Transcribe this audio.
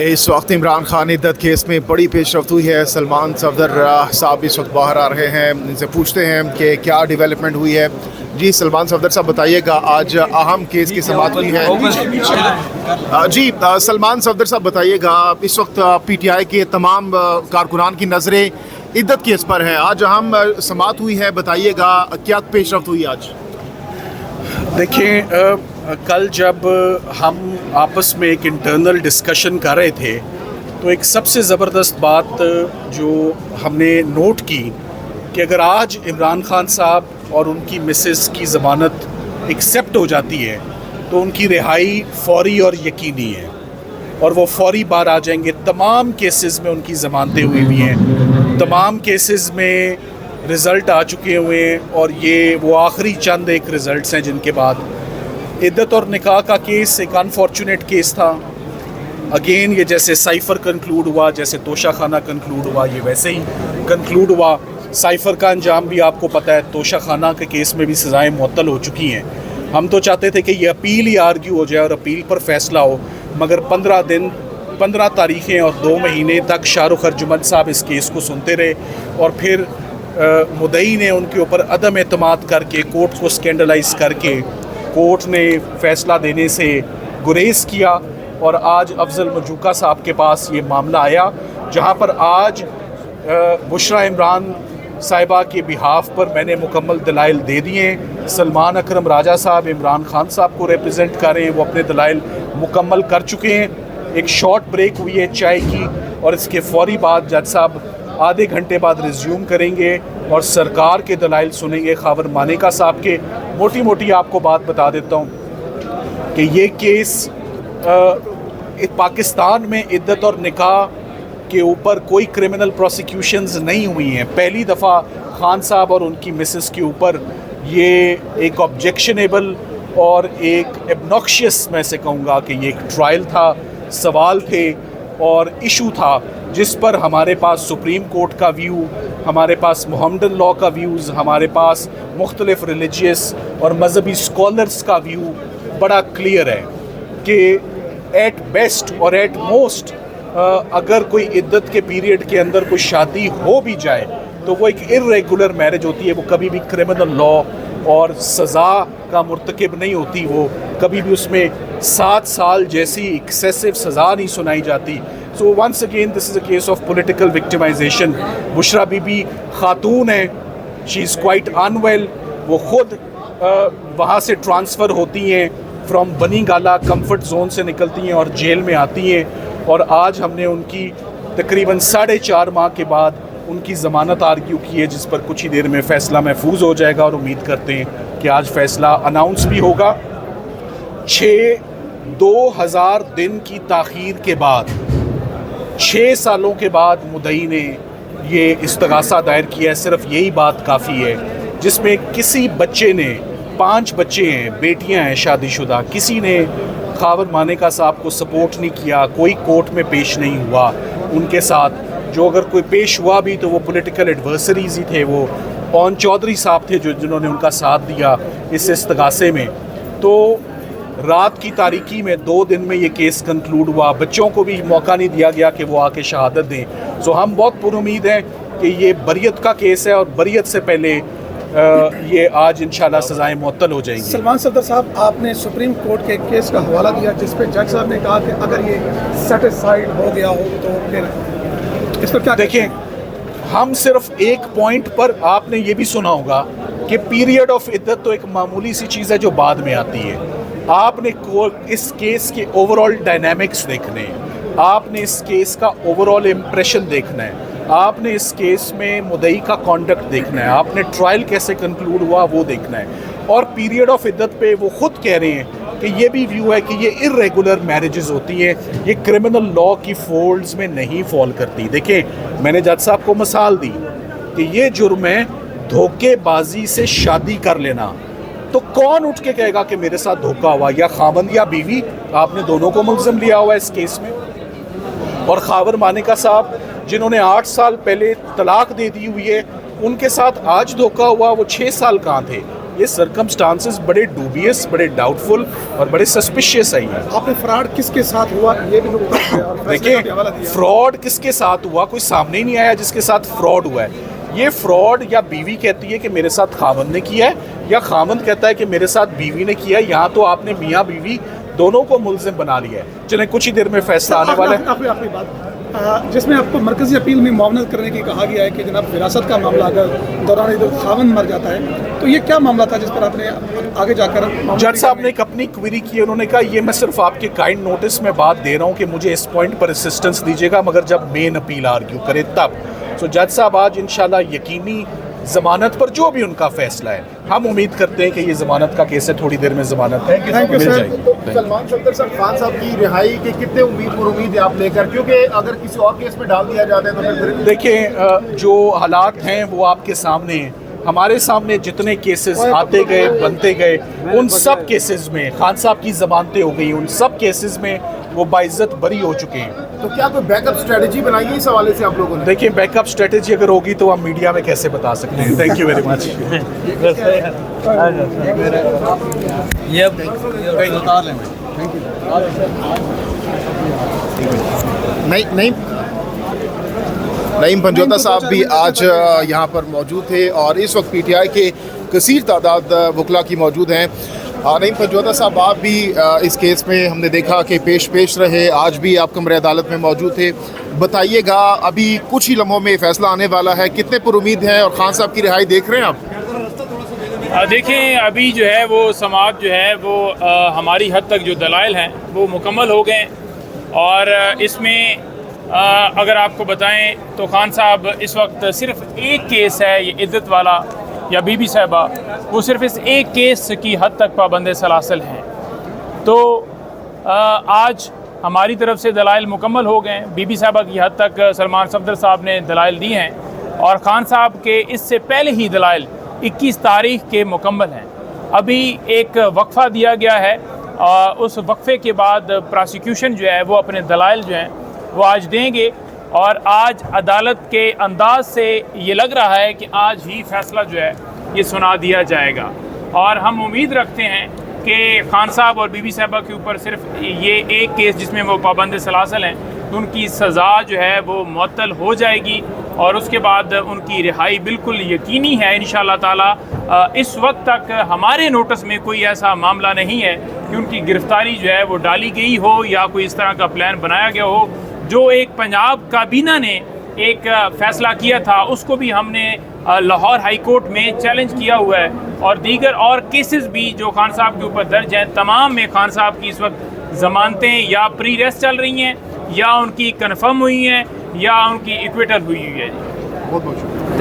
इस वक्त इमरान खान इद्दत केस में बड़ी पेशरफ्त हुई है। सलमान सफदर साहब इस वक्त बाहर आ रहे हैं, इनसे पूछते हैं कि क्या डेवलपमेंट हुई है। जी सलमान सफदर साहब बताइएगा, आज अहम केस की समाअत हुई है। जी सलमान सफदर साहब बताइएगा, इस वक्त पीटीआई के तमाम कारकुनान की नज़रें इद्दत केस पर हैं। आज अहम समाअत हुई है, बताइएगा क्या पेशरफ्त हुई आज। देखिए, कल जब हम आपस में एक इंटरनल डिस्कशन कर रहे थे तो एक सबसे ज़बरदस्त बात जो हमने नोट की कि अगर आज इमरान खान साहब और उनकी मिसेस की ज़मानत एक्सेप्ट हो जाती है तो उनकी रिहाई फौरी और यकीनी है और वो फौरी बाहर आ जाएंगे। तमाम केसेस में उनकी ज़मानतें हुई हुई हैं, तमाम केसेस में रिज़ल्ट आ चुके हुए हैं और ये वो आखिरी चंद एक रिज़ल्ट्स हैं जिनके बाद इद्दत और निकाह का केस एक अनफॉर्चुनेट केस था। अगेन ये जैसे साइफ़र कंक्लूड हुआ, जैसे तोशा खाना कंक्लूड हुआ, ये वैसे ही कंक्लूड हुआ। साइफ़र का अंजाम भी आपको पता है, तोशा खाना के केस में भी सज़ाएँ मुअत्तल हो चुकी हैं। हम तो चाहते थे कि ये अपील ही आर्ग्यू हो जाए और अपील पर फैसला हो, मगर 15 तारीखें और 2 महीने तक शाहरुख अर्जुमंद साहब इस केस को सुनते रहे और फिर मुद्दई ने उनके ऊपर अदम एतमाद करके कोर्ट को स्कैंडलाइज करके कोर्ट ने फ़ैसला देने से गुरेज किया और आज अफजल मजूका साहब के पास ये मामला आया, जहाँ पर आज बुशरा इमरान साहिबा के बिहाफ पर मैंने मुकम्मल दलाइल दे दिए हैं। सलमान अकरम राजा साहब इमरान खान साहब को रिप्रेजेंट कर रहे हैं, वो अपने दलाइल मुकम्मल कर चुके हैं। एक शॉर्ट ब्रेक हुई है चाय की और इसके फौरी बाद जज साहब आधे घंटे बाद रिज्यूम करेंगे और सरकार के दलाइल सुनेंगे खावर मानेका साहब के। मोटी मोटी आपको बात बता देता हूँ कि ये केस पाकिस्तान में इद्दत और निकाह के ऊपर कोई क्रिमिनल प्रोसिक्यूशंस नहीं हुई हैं। पहली दफ़ा खान साहब और उनकी मिसेस के ऊपर ये एक ऑब्जेक्शनेबल और एक एब्नॉक्शियस, मैं से कहूँगा कि ये एक ट्रायल था, सवाल थे और इशू था जिस पर हमारे पास सुप्रीम कोर्ट का व्यू, हमारे पास मोहम्मदन लॉ का व्यूज़, हमारे पास मुख्तलिफ रिलीजियस और मजहबी स्कॉलर्स का व्यू बड़ा क्लियर है कि एट बेस्ट और एट मोस्ट अगर कोई इद्दत के पीरियड के अंदर कोई शादी हो भी जाए तो वो एक इर्रेगुलर मैरिज होती है, वो कभी भी क्रिमिनल लॉ और सज़ा का मुर्तकिब नहीं होती, वो कभी भी उसमें 7 साल जैसी एक्सेसिव सज़ा नहीं सुनाई जाती। So once again this is a case of political victimisation. Bushra Bibi खातून है, शी इज़ क्वाइट अनवेल, वो ख़ुद वहाँ से ट्रांसफ़र होती हैं फ्रॉम बनी गाला, कम्फर्ट जोन से निकलती हैं और जेल में आती हैं और आज हमने उनकी तकरीबन 4.5 माह के बाद उनकी ज़मानत आर्ग्यू की है, जिस पर कुछ ही देर में फ़ैसला महफूज हो जाएगा और उम्मीद करते हैं कि आज फ़ैसला अनाउंस भी होगा। 2000 दिन की ताख़ीर के बाद 6 सालों के बाद मुद्दई ने ये इस्तगासा दायर किया है। सिर्फ यही बात काफ़ी है, जिसमें किसी बच्चे ने, 5 बच्चे हैं, बेटियां हैं शादीशुदा, किसी ने खावर मानेका साहब को सपोर्ट नहीं किया, कोई कोर्ट में पेश नहीं हुआ उनके साथ। जो अगर कोई पेश हुआ भी तो वो पॉलिटिकल एडवर्सरीज ही थे, वो पवन चौधरी साहब थे जिन्होंने उनका साथ दिया इस इस्तगासे में। तो रात की तारीकी में 2 दिन में ये केस कंक्लूड हुआ, बच्चों को भी मौका नहीं दिया गया कि वो आके शहादत दें। सो हम बहुत पुरुमीद हैं कि ये बरियत का केस है और बरियत से पहले ये आज इंशाल्लाह सज़ाएँ मुअत्तल हो जाएंगी। सलमान सफदर साहब, आपने सुप्रीम कोर्ट के केस का हवाला दिया जिस पे जज साहब ने कहा कि अगर ये सेटिस्फाइड हो गया हो तो फिर इस पर क्या देखें, हम सिर्फ एक पॉइंट पर, आपने ये भी सुना होगा कि पीरियड ऑफ इद्दत तो एक मामूली सी चीज़ है जो बाद में आती है। आपने इस केस के ओवरऑल डायनामिक्स देखने हैं, आपने इस केस का ओवरऑल इम्प्रेशन देखना है, आपने इस केस में मुद्दई का कॉन्डक्ट देखना है, आपने ट्रायल कैसे कंक्लूड हुआ वो देखना है। और पीरियड ऑफ इद्दत पे वो ख़ुद कह रहे हैं कि ये भी व्यू है कि ये इर्रेगुलर मैरिजेस होती हैं, ये क्रिमिनल लॉ की फोल्ड्स में नहीं फॉल करती। देखिए, मैंने जज साहब को मिसाल दी कि ये जुर्म है धोखेबाजी से शादी कर लेना, तो कौन उठ के कहेगा कि मेरे साथ धोखा हुआ, या खावंद या बीवी, आपने दोनों को मुलज़िम लिया हुआ है इस केस में। और खावर मानेका साहब जिन्होंने 8 साल पहले तलाक दे दी हुई है, उनके साथ आज धोखा हुआ, वो 6 साल कहाँ थे, ये सर्कमस्टांसेस बड़े डूबियस, बड़े डाउटफुल और बड़े सस्पिशियस आई हैं। आपने फ्रॉड किसके साथ हुआ ये भी नुकता है और फैसले का भी हवाला देखिए, दिया। फ्रॉड किसके साथ हुआ, कोई सामने ही नहीं आया जिसके साथ फ्रॉड हुआ है। ये फ्रॉड या बीवी कहती है कि मेरे साथ खामंद ने किया है, या खामंद कहता है कि मेरे साथ बीवी ने किया है। यहाँ तो आपने मियाँ बीवी दोनों को मुलजिम बना लिया है, जिन्हें कुछ ही देर में फैसला आने वाला है। आखिरी बात, जिसमें आपको मरकजी अपील में मुआवनत करने की कहा गया है कि जनाब विरासत का मामला अगर दौरान इधर खावंद मर जाता है, तो ये क्या मामला था जिस पर आपने आगे जाकर जज साहब ने एक अपनी क्वेरी की, उन्होंने कहा ये मैं सिर्फ आपके काइंड नोटिस में बात दे रहा हूँ कि मुझे इस पॉइंट पर असिस्टेंस दीजिएगा, मगर जब मेन अपील आर्ग्यू करे तब। तो जज साहब आज इंशाल्लाह यकीनी ज़मानत पर जो भी उनका फैसला है, हम उम्मीद करते हैं कि ये ज़मानत का केस है, थोड़ी देर में ज़मानत है Thank you, मिल sir. जाएगी। सलमान सफदर साहब खान साहब की रिहाई के कितने उम्मीद है आप लेकर, क्योंकि अगर किसी और केस में डाल दिया जाता है तो फिर देखिए, जो हालात हैं वो आपके सामने हैं। हमारे सामने जितने केसेस आते गए, बनते गए, उन सब केसेस में खान साहब की जमानतें हो गई, उन सब केसेस में वो बाइज्जत बरी हो चुके हैं। तो क्या कोई बैकअप स्ट्रेटजी बनाई है इस हवाले से आप लोगों ने? देखिए, बैकअप स्ट्रेटेजी अगर होगी तो हम मीडिया में कैसे बता सकते हैं। Thank you very much. नहीं नईम पंजोता साहब भी आज यहाँ पर मौजूद थे और इस वक्त पीटीआई के कसीर तादाद वकला की मौजूद हैं। नईम पंजोता साहब, आप भी इस केस में हमने देखा कि पेश रहे, आज भी आप कमरे अदालत में मौजूद थे। बताइएगा, अभी कुछ ही लम्हों में फैसला आने वाला है, कितने पुरुमीद हैं और खान साहब की रिहाई देख रहे हैं आप? देखें, अभी जो है वो समाअत जो है वो हमारी हद तक जो दलाइल हैं वो मुकम्मल हो गए, और इसमें अगर आपको बताएं तो खान साहब इस वक्त सिर्फ एक केस है, ये इद्दत वाला या बीबी साहिबा, वो सिर्फ इस एक केस की हद तक पाबंद सलासल हैं। तो आज हमारी तरफ से दलाइल मुकम्मल हो गए। बीबी साहिबा की हद तक सलमान सफदर साहब ने दलाइल दी हैं, और खान साहब के इससे पहले ही दलाइल 21 तारीख के मुकम्मल हैं। अभी एक वक्फ़ा दिया गया है, उस वक्फे के बाद प्रोसिक्यूशन जो है वो अपने दलाइल जो हैं वो आज देंगे, और आज अदालत के अंदाज से ये लग रहा है कि आज ही फैसला जो है ये सुना दिया जाएगा। और हम उम्मीद रखते हैं कि खान साहब और बीबी साहिबा के ऊपर सिर्फ ये एक केस जिसमें वो पाबंद सलासल हैं, तो उनकी सज़ा जो है वो मुअत्तल हो जाएगी, और उसके बाद उनकी रिहाई बिल्कुल यकीनी है इंशाअल्लाह ताला। इस वक्त तक हमारे नोटिस में कोई ऐसा मामला नहीं है कि उनकी गिरफ़्तारी जो है वो डाली गई हो या कोई इस तरह का प्लान बनाया गया हो। जो एक पंजाब काबीना ने एक फ़ैसला किया था, उसको भी हमने लाहौर हाई कोर्ट में चैलेंज किया हुआ है, और दीगर और केसेस भी जो खान साहब के ऊपर दर्ज हैं, तमाम में खान साहब की इस वक्त ज़मानतें या प्री रेस्ट चल रही हैं, या उनकी कन्फर्म हुई हैं, या उनकी इक्विटल हुई है। बहुत बहुत शुक्रिया। थैंक